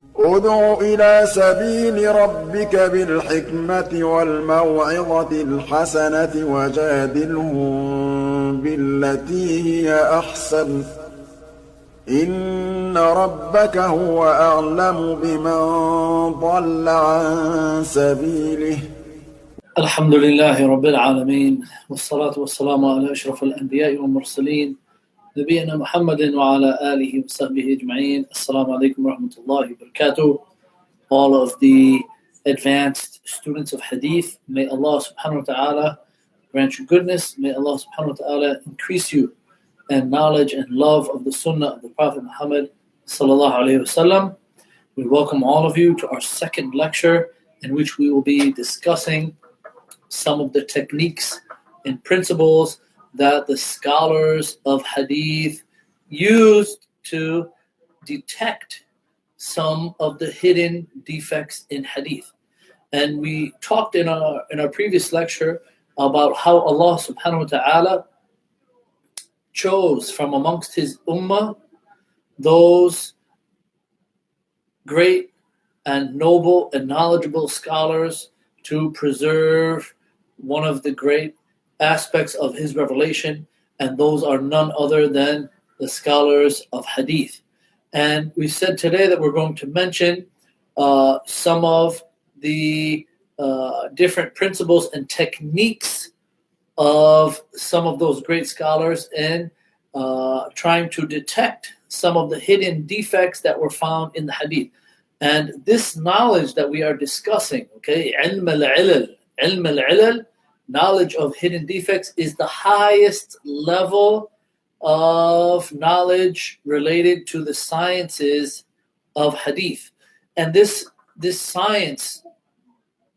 ادع إلى سبيل ربك بالحكمة والموعظة الحسنة وجادلهم بالتي هي أحسن إن ربك هو أعلم بمن ضل عن سبيله. الحمد لله رب العالمين والصلاة والسلام على أشرف الأنبياء والمرسلين نبينا محمد وعلى آله وصحبه أجمعين. Assalamu alaikum wa rahmatullahi wa barakatuh. All of the advanced students of hadith, may Allah subhanahu wa ta'ala grant you goodness. May Allah subhanahu wa ta'ala increase you in knowledge and love of the sunnah of the Prophet Muhammad sallallahu alayhi wa sallam. We welcome all of you to our second lecture, in which we will be discussing some of the techniques and principles that the scholars of hadith used to detect some of the hidden defects in hadith. And we talked in our previous lecture about how Allah subhanahu wa ta'ala chose from amongst his ummah those great and noble and knowledgeable scholars to preserve one of the great aspects of his revelation, and those are none other than the scholars of hadith. And we said today that we're going to mention some of the different principles and techniques of some of those great scholars in trying to detect some of the hidden defects that were found in the hadith. And this knowledge that we are discussing, okay, ilm al-ilal, knowledge of hidden defects, is the highest level of knowledge related to the sciences of hadith. And this science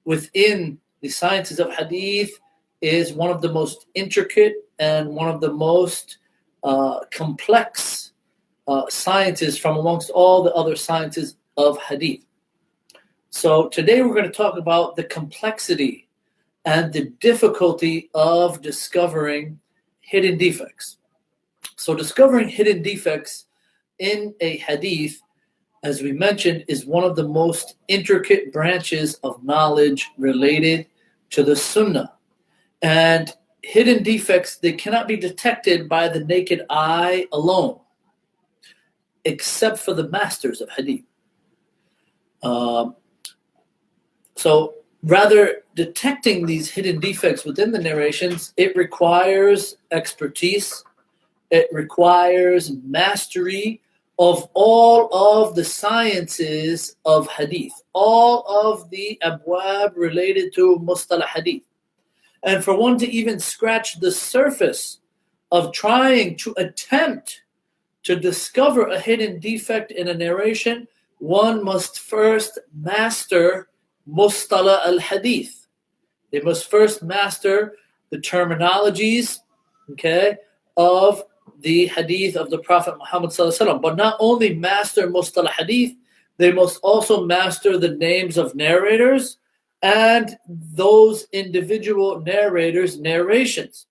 within the sciences of hadith is one of the most intricate and one of the most complex sciences from amongst all the other sciences of hadith. So today we're going to talk about the complexity and the difficulty of discovering hidden defects. So discovering hidden defects in a hadith, as we mentioned, is one of the most intricate branches of knowledge related to the sunnah. And hidden defects, they cannot be detected by the naked eye alone, except for the masters of hadith. So rather, detecting these hidden defects within the narrations, it requires expertise, it requires mastery of all of the sciences of hadith, all of the abwab related to mustalah hadith. And for one to even scratch the surface of trying to attempt to discover a hidden defect in a narration, one must first master mustalah al-hadith. They must first master the terminologies, okay, of the hadith of the Prophet Muhammad sallallahu alaihi wasallam. But not only master mustalah hadith, they must also master the names of narrators and those individual narrators' narrations.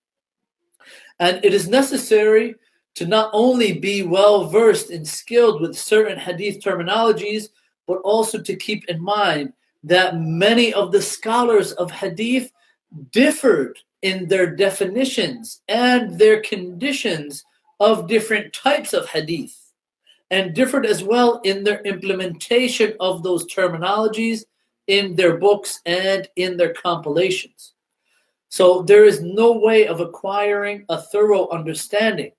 And it is necessary to not only be well versed and skilled with certain hadith terminologies, but also to keep in mind that many of the scholars of hadith differed in their definitions and their conditions of different types of hadith, and differed as well in their implementation of those terminologies in their books and in their compilations. So there is no way of acquiring a thorough understanding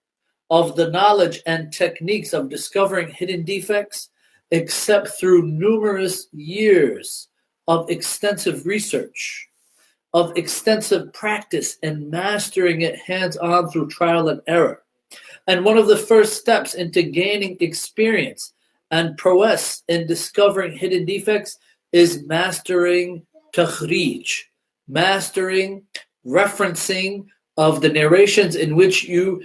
of the knowledge and techniques of discovering hidden defects except through numerous years of extensive research, of extensive practice, and mastering it hands-on through trial and error. And one of the first steps into gaining experience and prowess in discovering hidden defects is mastering takhrij, mastering referencing of the narrations, in which you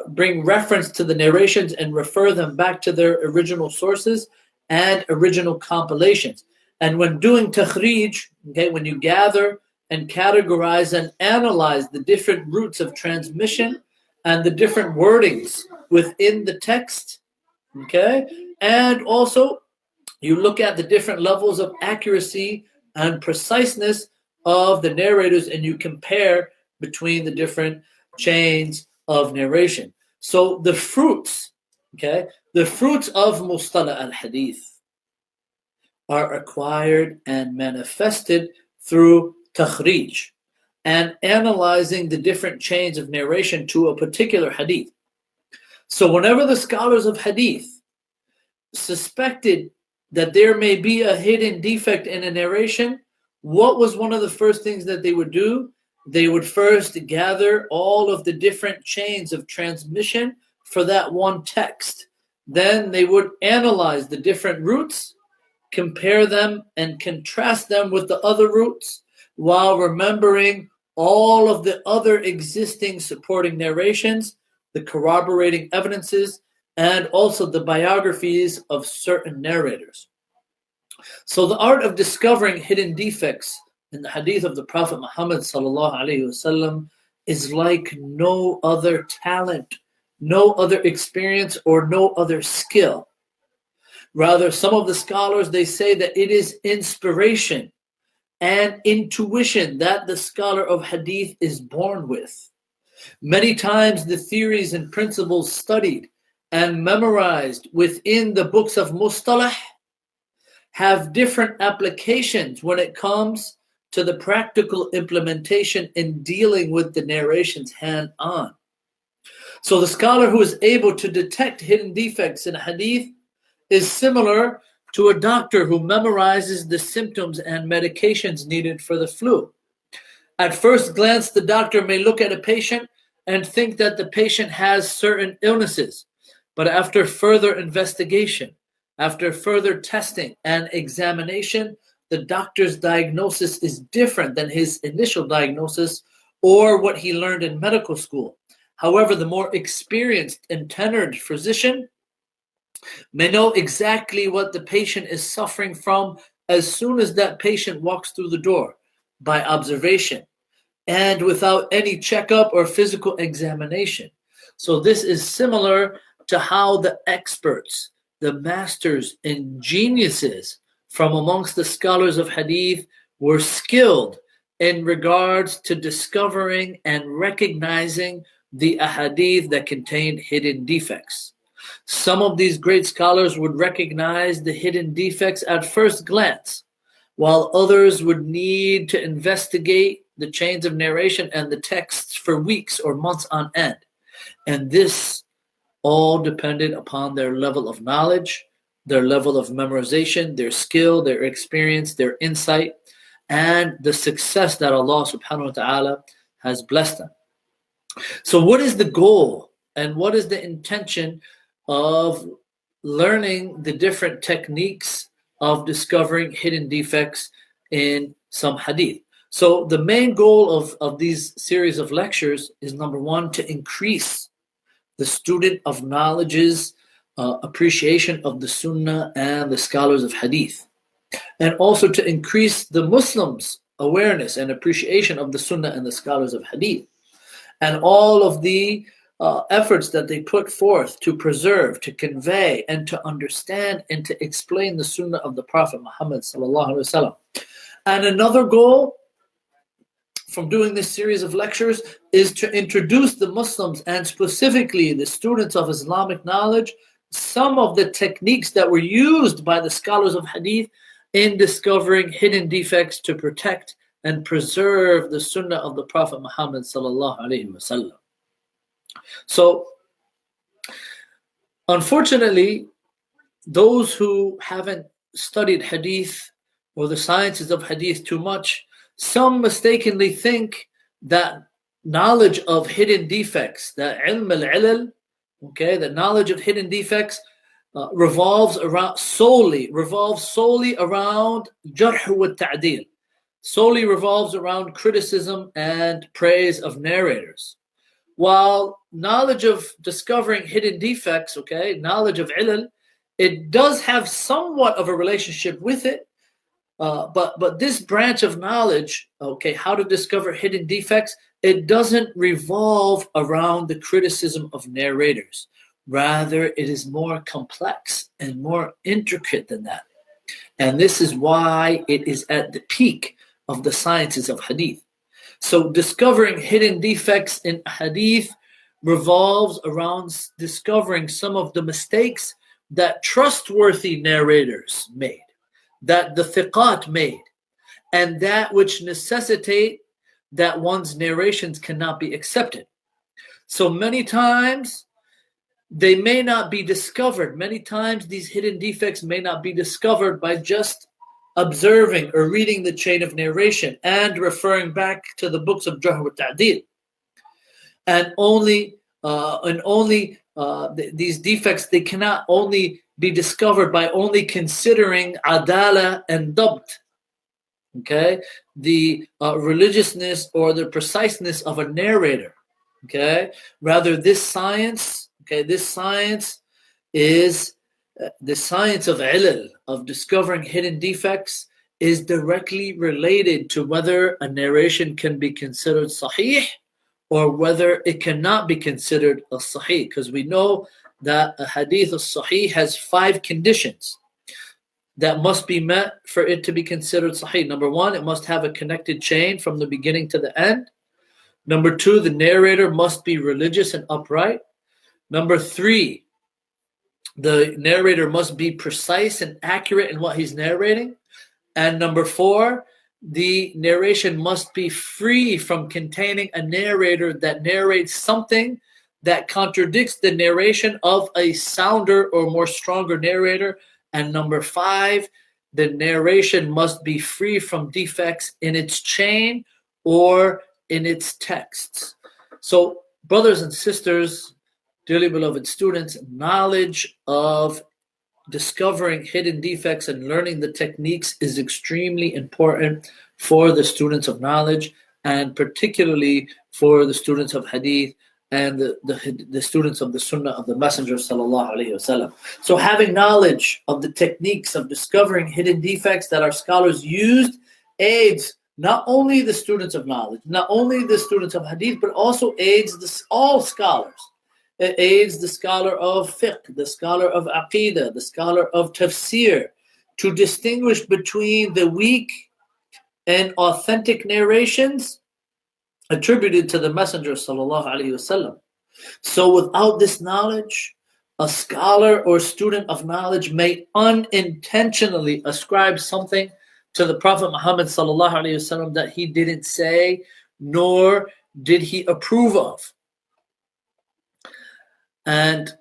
bring reference to the narrations and refer them back to their original sources and original compilations. And when doing takhrij, okay, when you gather and categorize and analyze the different routes of transmission and the different wordings within the text, okay, and also You look at the different levels of accuracy and preciseness of the narrators, and you compare between the different chains of narration. So the fruits, okay, the fruits of mustalah al-hadith are acquired and manifested through takhrij and analyzing the different chains of narration to a particular hadith. So whenever the scholars of hadith suspected that there may be a hidden defect in a narration, what was one of the first things that they would do? They would first gather all of the different chains of transmission for that one text. Then they would analyze the different roots, compare them and contrast them with the other roots, while remembering all of the other existing supporting narrations, the corroborating evidences, and also the biographies of certain narrators. So the art of discovering hidden defects in the hadith of the Prophet Muhammad ﷺ is like no other talent, no other experience, or no other skill. Rather, some of the scholars, they say that it is inspiration and intuition that the scholar of hadith is born with. Many times the theories and principles studied and memorized within the books of mustalah have different applications when it comes to the practical implementation in dealing with the narrations hand-on. So the scholar who is able to detect hidden defects in a hadith is similar to a doctor who memorizes the symptoms and medications needed for the flu. At first glance, the doctor may look at a patient and think that the patient has certain illnesses, but after further investigation, after further testing and examination, the doctor's diagnosis is different than his initial diagnosis or what he learned in medical school. However, the more experienced and tenured physician may know exactly what the patient is suffering from as soon as that patient walks through the door by observation and without any checkup or physical examination. So this is similar to how the experts, the masters and geniuses from amongst the scholars of hadith were skilled in regards to discovering and recognizing the ahadith that contained hidden defects. Some of these great scholars would recognize the hidden defects at first glance, while others would need to investigate the chains of narration and the texts for weeks or months on end. And this all depended upon their level of knowledge, their level of memorization, their skill, their experience, their insight, and the success that Allah subhanahu wa ta'ala has blessed them. So what is the goal and what is the intention of learning the different techniques of discovering hidden defects in some hadith? So the main goal of these series of lectures is, number one, to increase the student of knowledge's appreciation of the Sunnah and the scholars of hadith, and also to increase the Muslims' awareness and appreciation of the Sunnah and the scholars of hadith, and all of the efforts that they put forth to preserve, to convey, and to understand and to explain the Sunnah of the Prophet Muhammad sallallahu alaihi wasallam. And another goal from doing this series of lectures is to introduce the Muslims, and specifically the students of Islamic knowledge, some of the techniques that were used by the scholars of hadith in discovering hidden defects to protect and preserve the Sunnah of the Prophet Muhammad sallallahu alaihi wasallam. So, unfortunately, those who haven't studied hadith or the sciences of hadith too much, some mistakenly think that knowledge of hidden defects, that ilm al-ilal, okay, the knowledge of hidden defects revolves solely around jarh wa tadeel, solely revolves around criticism and praise of narrators. While knowledge of discovering hidden defects, okay, knowledge of ilal, it does have somewhat of a relationship with it, but this branch of knowledge, okay, how to discover hidden defects, it doesn't revolve around the criticism of narrators. Rather, it is more complex and more intricate than that. And this is why it is at the peak of the sciences of hadith. So discovering hidden defects in hadith revolves around discovering some of the mistakes that trustworthy narrators made, that the thiqat made, and that which necessitate that one's narrations cannot be accepted. So many times they may not be discovered. Many times these hidden defects may not be discovered by just observing or reading the chain of narration and referring back to the books of jarh and tadeel. And these defects, they cannot only be discovered by only considering adala and dabt, okay, the religiousness or the preciseness of a narrator, okay. Rather, this science is the science of ilal, of discovering hidden defects, is directly related to whether a narration can be considered sahih or whether it cannot be considered a sahih. Because we know that a hadith of sahih has 5 conditions that must be met for it to be considered sahih. Number 1, it must have a connected chain from the beginning to the end. Number 2, the narrator must be religious and upright. Number 3, the narrator must be precise and accurate in what he's narrating. And number 4, the narration must be free from containing a narrator that narrates something that contradicts the narration of a sounder or more stronger narrator. And number 5, the narration must be free from defects in its chain or in its texts. So, brothers and sisters, dearly beloved students, knowledge of discovering hidden defects and learning the techniques is extremely important for the students of knowledge, and particularly for the students of hadith and the students of the sunnah of the Messenger sallallahu alaihi wasallam. So having knowledge of the techniques of discovering hidden defects that our scholars used aids not only the students of knowledge, not only the students of hadith, but also aids all scholars. It aids the scholar of fiqh, the scholar of aqidah, the scholar of tafsir, to distinguish between the weak and authentic narrations attributed to the Messenger sallallahu alaihi wasallam. So without this knowledge, a scholar or student of knowledge may unintentionally ascribe something to the Prophet Muhammad sallallahu alaihi wasallam that he didn't say, nor did he approve of. And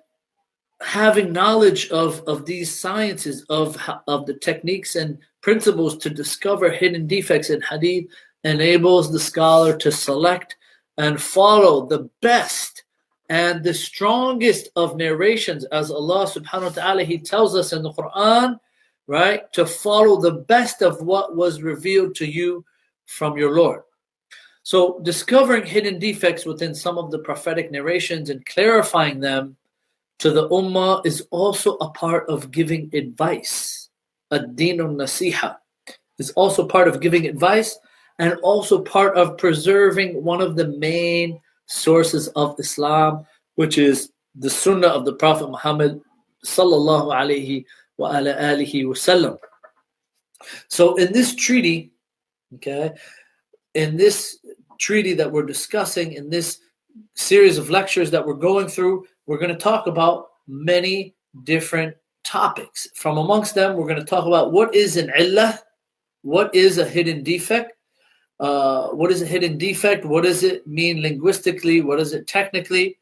having knowledge of these sciences, of the techniques and principles to discover hidden defects in hadith, enables the scholar to select and follow the best and the strongest of narrations, as Allah subhanahu wa ta'ala, He tells us in the Quran, right, to follow the best of what was revealed to you from your Lord. So discovering hidden defects within some of the prophetic narrations and clarifying them to the ummah is also a part of giving advice. Ad-deenun nasiha is also part of giving advice, and also part of preserving one of the main sources of Islam, which is the sunnah of the Prophet Muhammad sallallahu alaihi wa ala alihi wasallam. So in this treaty, okay, in this treaty that we're discussing, in this series of lectures that we're going through, we're going to talk about many different topics. From amongst them, we're going to talk about what is an illah, what is a hidden defect, what is a hidden defect, what does it mean linguistically, what is it technically.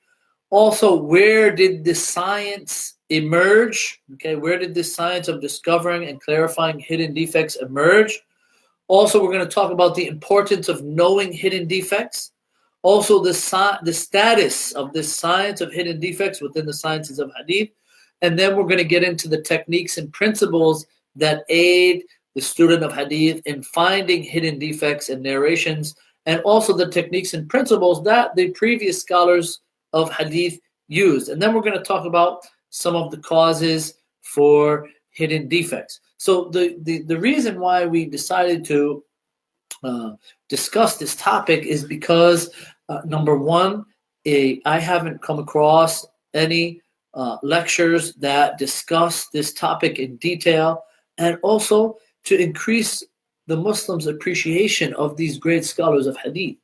Also, where did the science emerge? Okay, where did this science of discovering and clarifying hidden defects emerge? Also, we're going to talk about the importance of knowing hidden defects. Also, the status of this science of hidden defects within the sciences of hadith. And then we're going to get into the techniques and principles that aid the student of hadith in finding hidden defects in narrations, and also the techniques and principles that the previous scholars of hadith used. And then we're going to talk about some of the causes for hidden defects. So the reason why we decided to discuss this topic is because, number one, I haven't come across any lectures that discuss this topic in detail and also to increase the Muslims' appreciation of these great scholars of hadith,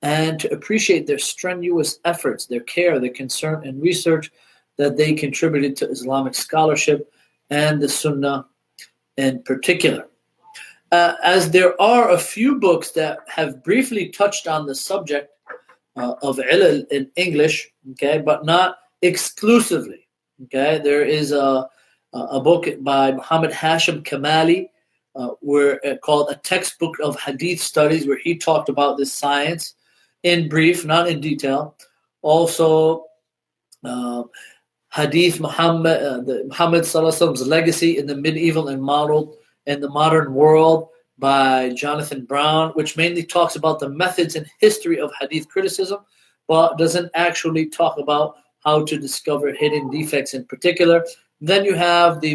and to appreciate their strenuous efforts, their care, their concern and research that they contributed to Islamic scholarship and the Sunnah in particular. As there are a few books that have briefly touched on the subject of ilal in English, okay, but not exclusively. Okay, there is a book by Muhammad Hashim Kamali, called A Textbook of Hadith Studies, where he talked about this science in brief, not in detail. Also, Hadith Muhammad, Muhammad Sallallahu Alaihi Wasallam's legacy in the medieval and modern world by Jonathan Brown, which mainly talks about the methods and history of hadith criticism, but doesn't actually talk about how to discover hidden defects in particular. Then you have the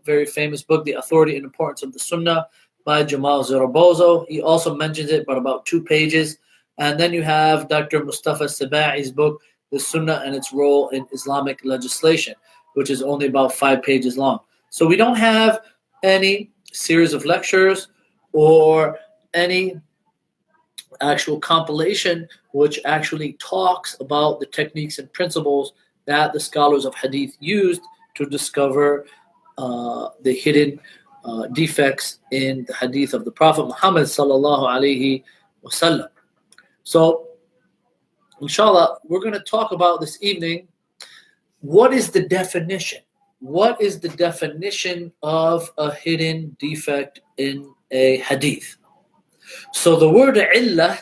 very famous book, The Authority and Importance of the Sunnah by Jamal Zarabozo. He also mentions it, but about 2 pages. And then you have Dr. Mustafa Sabai's book, The Sunnah and Its Role in Islamic Legislation, which is only about 5 pages long. So we don't have any series of lectures or any actual compilation which actually talks about the techniques and principles that the scholars of hadith used to discover the hidden defects in the hadith of the Prophet Muhammad sallallahu alaihi wasallam. So, inshallah, we're going to talk about this evening, what is the definition? What is the definition of a hidden defect in a hadith? So the word illah,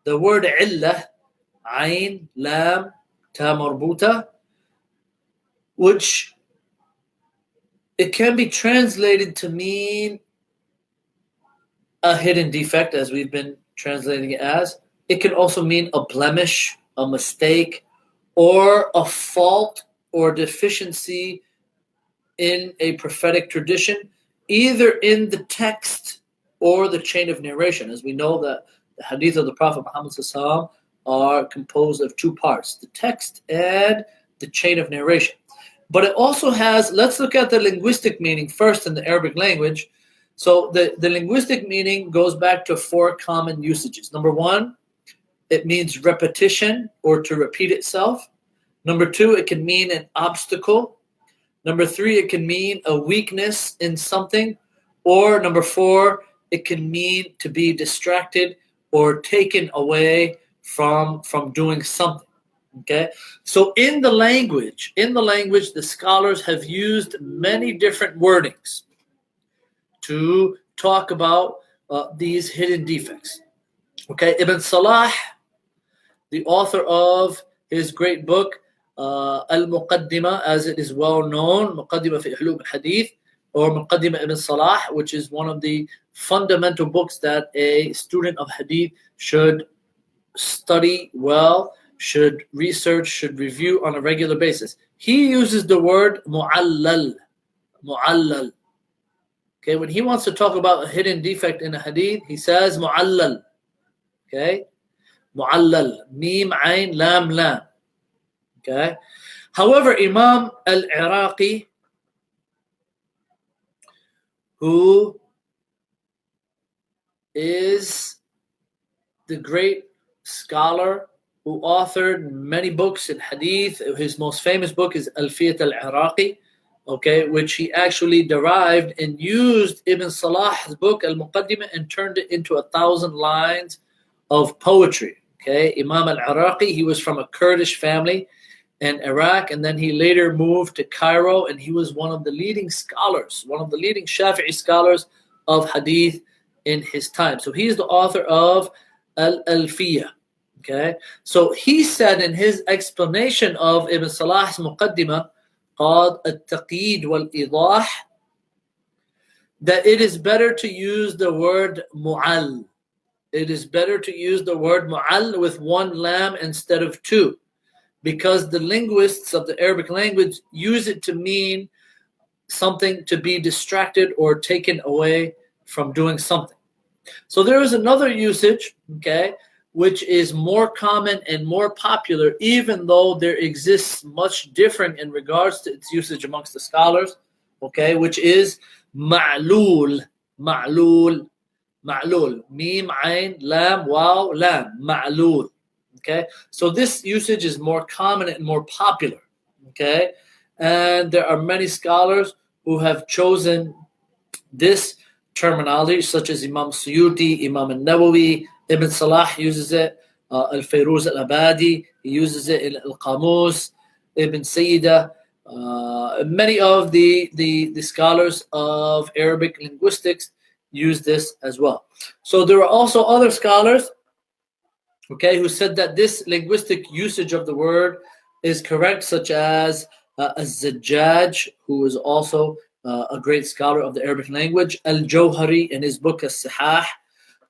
ayn, lam, ta marbuta, which it can be translated to mean a hidden defect, as we've been translating it as. It can also mean a blemish, a mistake, or a fault or deficiency in a prophetic tradition, either in the text or the chain of narration. As we know that the hadith of the Prophet Muhammad sallallahu are composed of 2 parts, the text and the chain of narration. But it also has, let's look at the linguistic meaning first in the Arabic language. So the linguistic meaning goes back to 4 common usages. Number 1, it means repetition or to repeat itself. Number 2, it can mean an obstacle. Number 3, it can mean a weakness in something. Or number 4, it can mean to be distracted or taken away from doing something. Okay? So in the language, the scholars have used many different wordings to talk about these hidden defects. Okay, Ibn Salah, the author of his great book, Al-Muqaddimah, as it is well known, Muqaddimah fi Ulum al-Hadith, or Muqaddimah Ibn Salah, which is one of the fundamental books that a student of Hadith should study well, should research, should review on a regular basis. He uses the word mu'allal. Okay, when he wants to talk about a hidden defect in a hadith, he says mu'allal. Okay, mu'allal, mim, ayn, lam, lam. Okay, however, Imam al-Iraqi, who is the great scholar who authored many books in hadith, his most famous book is Alfiyat al-Iraqi, okay, which he actually derived and used Ibn Salah's book Al-Muqaddimah and turned it into 1,000 lines of poetry. Okay, Imam al-Iraqi, he was from a Kurdish family in Iraq, and then he later moved to Cairo, and he was one of the leading scholars, one of the leading Shafi'i scholars of hadith in his time. So he's the author of Al-Alfiyah. Okay, so he said in his explanation of Ibn Salah's Muqaddimah, called At-Taqeed wal-Idah, that it is better to use the word mu'al. It is better to use the word mu'al with 1 lam instead of 2, because the linguists of the Arabic language use it to mean something to be distracted or taken away from doing something. So there is another usage, okay, which is more common and more popular, even though there exists much different in regards to its usage amongst the scholars, okay, which is ma'lul, ma'lul, ma'lul, mim, ayn, lam, waw, lam, ma'lul. Okay, so this usage is more common and more popular. Okay, and there are many scholars who have chosen this terminology, such as Imam Suyuti, Imam al-Nawawi, Ibn Salah uses it, al-Fayruz al-Abadi, he uses it in al-Qamus, Ibn Sayyida, many of the scholars of Arabic linguistics use this as well. So there are also other scholars, okay, who said that this linguistic usage of the word is correct, such as Az-Zajjaj, who is also a great scholar of the Arabic language, Al-Jawhari in his book As-Sihah,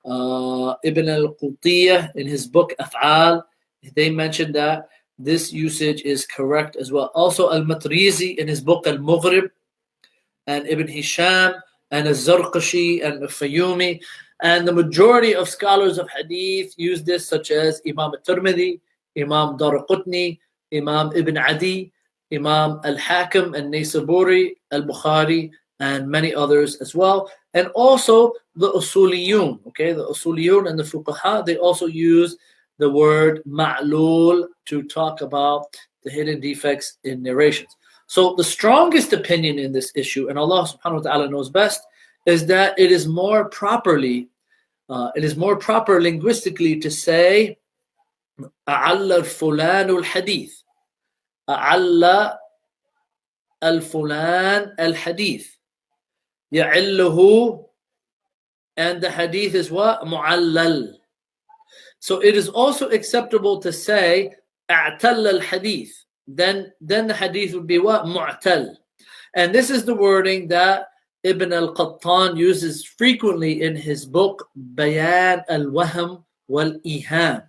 Ibn al-Qutiyah in his book Af'al, they mentioned that this usage is correct as well. Also Al-Matrizi in his book Al-Mughrib, and Ibn Hisham, and Al-Zarqashi, and Al-Fayyumi, and the majority of scholars of hadith use this, such as Imam al-Tirmidhi, Imam Daraqutni, Imam Ibn Adi, Imam al-Hakim, al-Naysaburi, al-Bukhari, and many others as well. And also the Usuliyun, okay, the Usuliyun and the Fuqaha, they also use the word ma'lul to talk about the hidden defects in narrations. So the strongest opinion in this issue, and Allah subhanahu wa ta'ala knows best, is that it is more proper linguistically to say a'alla fulan al-hadith, a'alla al-fulan al-hadith, ya'illuhu, and the hadith is what? Mu'allal. So it is also acceptable to say a'tal al-hadith, then the hadith would be what? Mu'tal. And this is the wording that Ibn al-Qattan uses frequently in his book Bayan al-Wahm wal-Iham,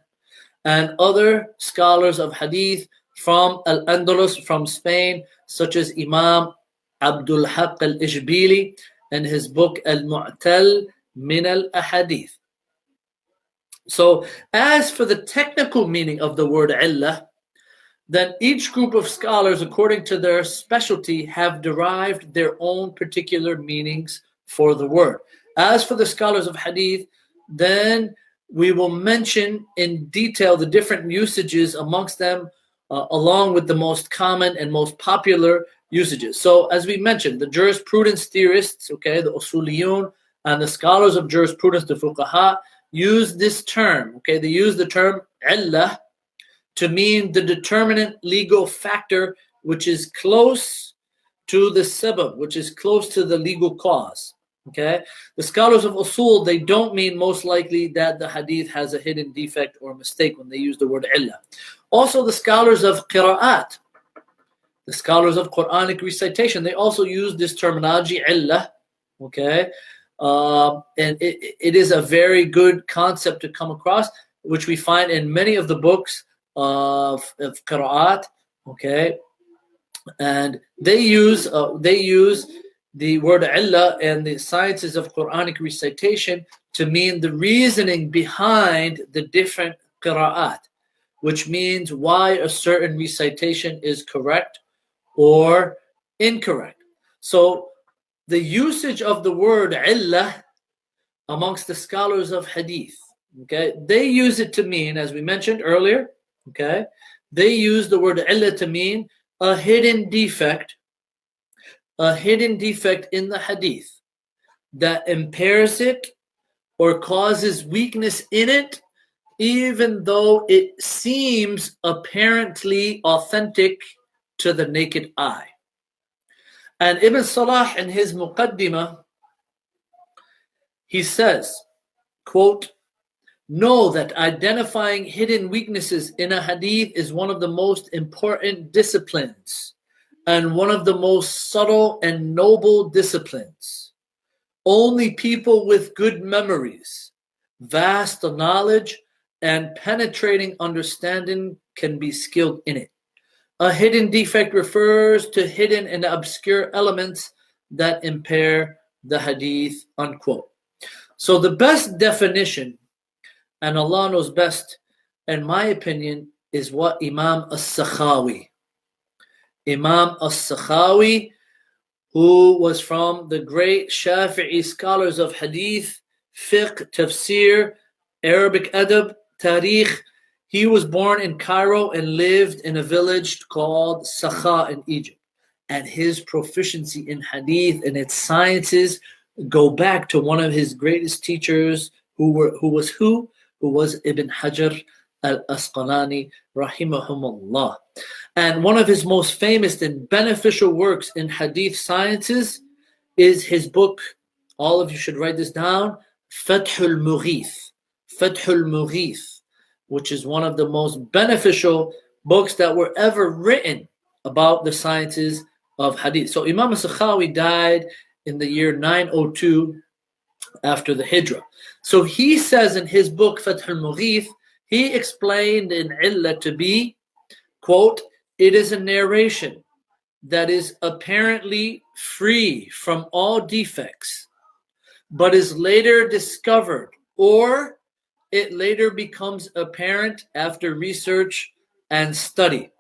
and other scholars of hadith from Al-Andalus, from Spain, such as Imam Abdul Haq al-Ishbili and his book Al-Mu'tal min al-Ahadith. So as for the technical meaning of the word illah, then each group of scholars, according to their specialty, have derived their own particular meanings for the word. As for the scholars of hadith, then we will mention in detail the different usages amongst them, along with the most common and most popular usages. So as we mentioned, the jurisprudence theorists, okay, the usuliyun, and the scholars of jurisprudence, the fuqaha, use this term, okay, they use the term illah to mean the determinant legal factor which is close to the sabab, which is close to the legal cause. Okay, the scholars of usul, they don't mean most likely that the hadith has a hidden defect or mistake when they use the word illah. Also, the scholars of qira'at, the scholars of Quranic recitation, they also use this terminology illah. Okay, and it is a very good concept to come across, which we find in many of the books of qira'at, okay, and they use the word illah and the sciences of Quranic recitation to mean the reasoning behind the different qira'at, which means why a certain recitation is correct or incorrect. So the usage of the word illah amongst the scholars of hadith, okay, they use it to mean, as we mentioned earlier, okay, they use the word illah to mean a hidden defect in the hadith that impairs it or causes weakness in it, even though it seems apparently authentic to the naked eye. And Ibn Salah in his Muqaddimah, he says, quote, "Know that identifying hidden weaknesses in a hadith is one of the most important disciplines and one of the most subtle and noble disciplines. Only people with good memories, vast knowledge, and penetrating understanding can be skilled in it. A hidden defect refers to hidden and obscure elements that impair the hadith," unquote. So the best definition, and Allah knows best, in my opinion, is what Imam al-Sakhawi who was from the great Shafi'i scholars of hadith, fiqh, tafsir, Arabic adab, tarikh. He was born in Cairo and lived in a village called Sakha in Egypt. And his proficiency in hadith and its sciences go back to one of his greatest teachers, who was Ibn Hajar al-Asqalani, rahimahumullah. And one of his most famous and beneficial works in hadith sciences is his book, all of you should write this down, Fathul Mughith. Fathul Mughith, which is one of the most beneficial books that were ever written about the sciences of hadith. So Imam al-Sakhawi died in the year 902 after the Hijrah. So he says in his book, Fathul Mughith, he explained in illah to be, quote, it is a narration that is apparently free from all defects, but is later discovered, or it later becomes apparent after research and study.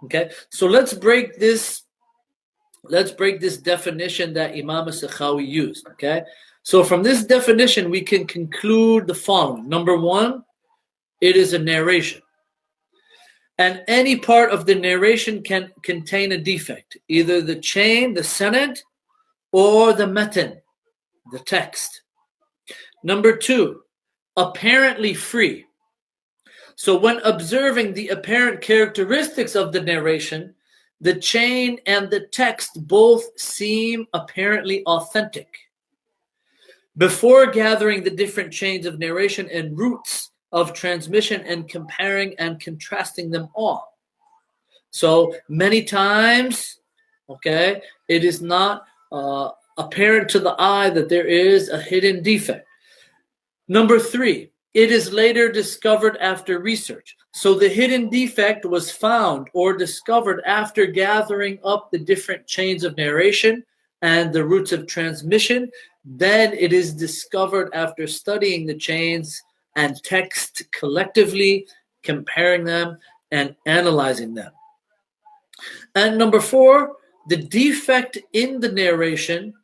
Okay, so let's break this definition that Imam al-Sakhawi used. Okay, so from this definition we can conclude the following. Number one, it is a narration. And any part of the narration can contain a defect, either the chain, the sanad, or the matn, the text. Number two, apparently free. So when observing the apparent characteristics of the narration, the chain and the text both seem apparently authentic. Before gathering the different chains of narration and routes of transmission and comparing and contrasting them all. So many times, okay, it is not apparent to the eye that there is a hidden defect. Number three, it is later discovered after research. So the hidden defect was found or discovered after gathering up the different chains of narration and the routes of transmission. Then it is discovered after studying the chains and text collectively, comparing them and analyzing them. And number four, the defect in the narration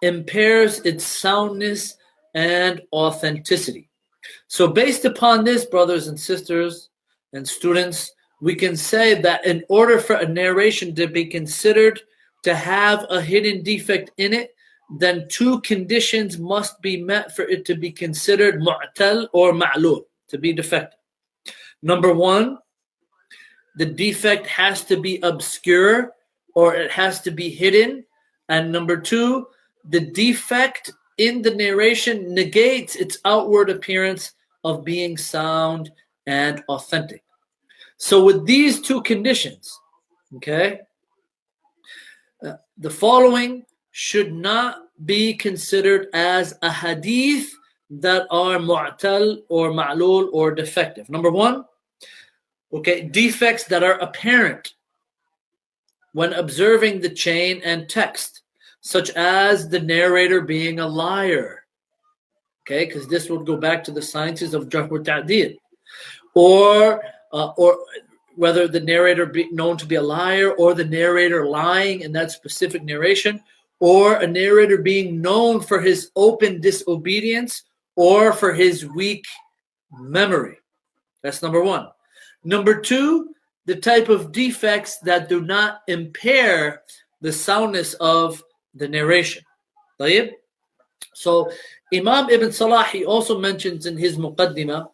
impairs its soundness and authenticity. So based upon this, brothers and sisters and students, we can say that in order for a narration to be considered to have a hidden defect in it, then two conditions must be met for it to be considered mu'tal or ma'lul, to be defective. Number one, the defect has to be obscure or it has to be hidden. And number two, the defect in the narration negates its outward appearance of being sound and authentic. So with these two conditions, okay, the following should not be considered as a hadith that are mu'tal or ma'lul or defective. Number one, okay, defects that are apparent when observing the chain and text, such as the narrator being a liar, okay, because this would go back to the sciences of jarh or tadeel, or whether the narrator be known to be a liar, or the narrator lying in that specific narration, or a narrator being known for his open disobedience or for his weak memory. That's number one. Number two, the type of defects that do not impair the soundness of the narration. So Imam Ibn Salah, he also mentions in his Muqaddimah,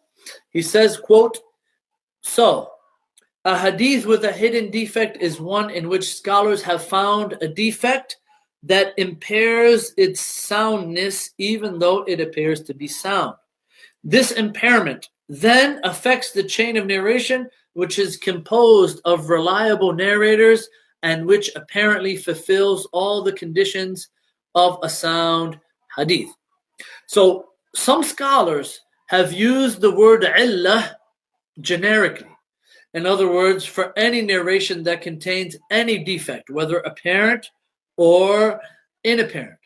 he says, quote, so a hadith with a hidden defect is one in which scholars have found a defect that impairs its soundness even though it appears to be sound. This impairment then affects the chain of narration, which is composed of reliable narrators and which apparently fulfills all the conditions of a sound hadith. So some scholars have used the word illah generically. In other words, for any narration that contains any defect, whether apparent or inapparent,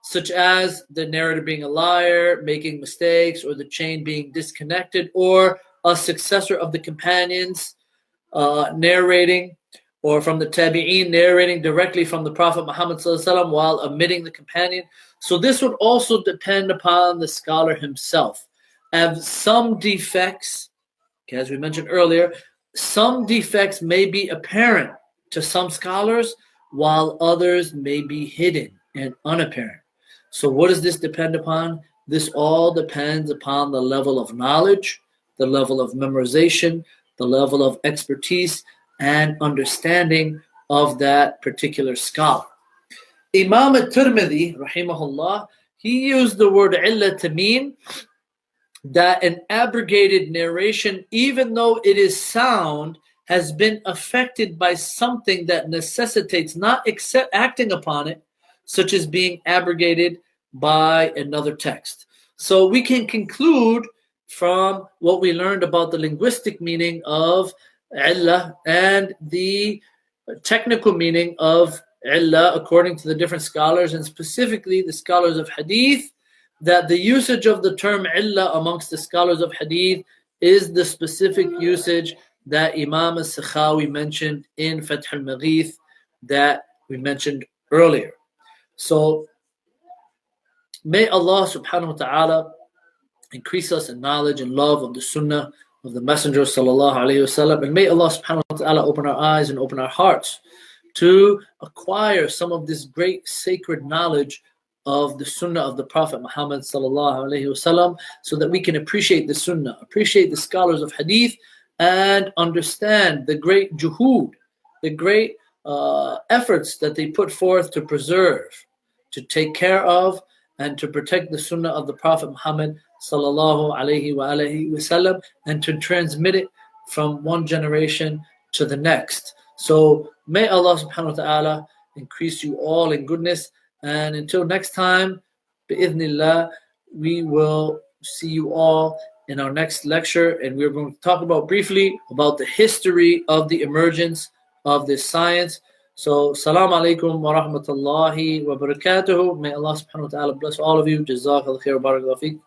such as the narrator being a liar, making mistakes, or the chain being disconnected, or a successor of the companions narrating, or from the tabi'een narrating directly from the Prophet Muhammad ﷺ while omitting the companion. So this would also depend upon the scholar himself. As some defects, as we mentioned earlier, some defects may be apparent to some scholars while others may be hidden and unapparent. So what does this depend upon? This all depends upon the level of knowledge, the level of memorization, the level of expertise and understanding of that particular scholar. Imam al-Tirmidhi, rahimahullah, he used the word illah to mean that an abrogated narration, even though it is sound, has been affected by something that necessitates not acting upon it, such as being abrogated by another text. So we can conclude from what we learned about the linguistic meaning of illah and the technical meaning of illah according to the different scholars, and specifically the scholars of hadith, that the usage of the term illah amongst the scholars of hadith is the specific usage that Imam al-Sakhawi mentioned in Fath al-Maghith that we mentioned earlier. So may Allah subhanahu wa ta'ala increase us in knowledge and love of the sunnah of the Messenger sallallahu alayhi wasallam, and may Allah subhanahu wa ta'ala open our eyes and open our hearts to acquire some of this great sacred knowledge of the sunnah of the Prophet Muhammad sallallahu alayhi wasallam, so that we can appreciate the sunnah, appreciate the scholars of hadith, and understand the great juhud, the great efforts that they put forth to preserve, to take care of, and to protect the sunnah of the Prophet Muhammad sallallahu alayhi wa alihi wasallam, and to transmit it from one generation to the next. So may Allah subhanahu wa ta'ala increase you all in goodness. And until next time, bi'idhnillah, we will see you all in our next lecture, and we're going to talk about briefly about the history of the emergence of this science. So, salam alaikum wa rahmatullahi wa barakatuhu. May Allah subhanahu wa ta'ala bless all of you. Jazakallah khair wa barakallahu feek.